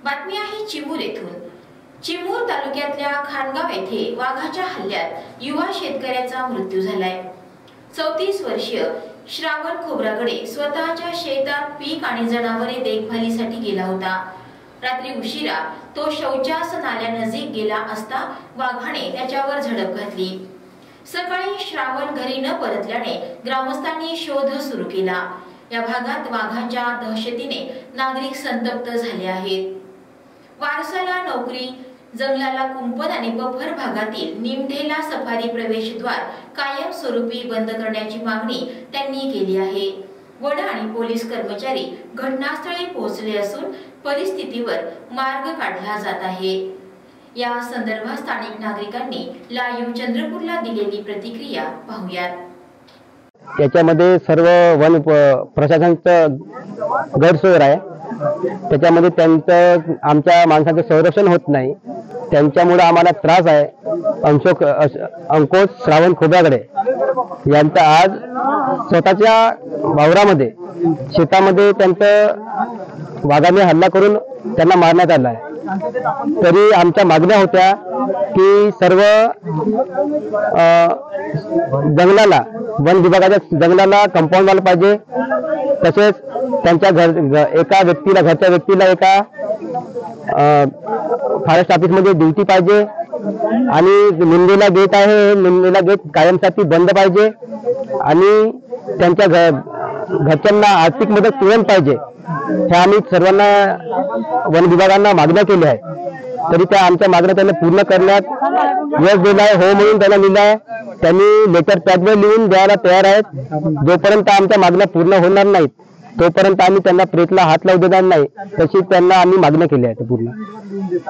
बातमी आहे चिमूर येथून। चिमूर तालुक्यातल्या खानगाव येथे वाघाच्या हल्ल्यात युवा शेतकऱ्याचा मृत्यू झालाय। 34 वर्षीय श्रावण खोब्रागडे स्वतःच्या शेतात पीक आणि जनावरे देखभालीसाठी गेला होता। रात्री उशिरा तो शौचास नाल्यानजीक गेला असता वाघाने त्याच्यावर झडप घातली। सकाळी श्रावण घरी न परतल्याने ग्रामस्थांनी शोध सुरू केला। या भागात वाघाच्या दहशतीने नागरिक संतप्त झाले आहेत। वारसाला नोकरी, जंगलाला कुंपण आणि बफर भागातील निमढेला सफारी प्रवेशद्वार कायमस्वरूपी बंद करण्याची मागणी त्यांनी केली आहे। वन आणि पोलीस कर्मचारी घटनास्थळी पोहोचले असून परिस्थितीवर मार्ग काढला जात आहे। या संदर्भात स्थानिक नागरिकांनी लाईव्ह चंद्रपूरला दिलेली प्रतिक्रिया पाहूयात। त्याच्यामध्ये सर्व वन प्रशासनाचं गैरसोय आहे। त्याच्यामध्ये त्यांचं आमच्या माणसाचं संरक्षण होत नाही, त्यांच्यामुळे आम्हाला त्रास आहे। अंकुश श्रावण खोब्रागडे यांचा आज स्वतःच्या वावरामध्ये शेतामध्ये त्यांचं वाघाने हल्ला करून त्यांना मारण्यात आला आहे। तरी आमच्या मागण्या होत्या की सर्व जंगलाला, वन विभागाच्या जंगलाला कंपाऊंड व्हायला पाहिजे। तसेच त्यांच्या एका व्यक्तीला, घरच्या व्यक्तीला एका फॉरेस्ट ऑफिस मध्ये ड्युटी पाहिजे आणि निमढेला गेट आहे, निमढेला गेट कायमसाठी बंद पाहिजे आणि त्यांच्या घरच्यांना आर्थिक मदत तुरंत पाहिजे। हे आम्ही सर्वांना वन विभागांना मागण्या केल्या आहे। तरी त्या आमच्या मागण्या त्यांना पूर्ण करण्यात यश दिलं आहे। हो म्हणून त्यांना लिहिलं आहे, त्यांनी लेटर पॅडवर लिहून द्यायला तयार आहेत। जोपर्यंत आमच्या मागण्या पूर्ण होणार नाहीत तोपर्यंत आम्ही त्यांना प्रेतला हात लावू देणार नाही, तशी त्यांना आम्ही मागण्या केल्या आहेत पूर्ण।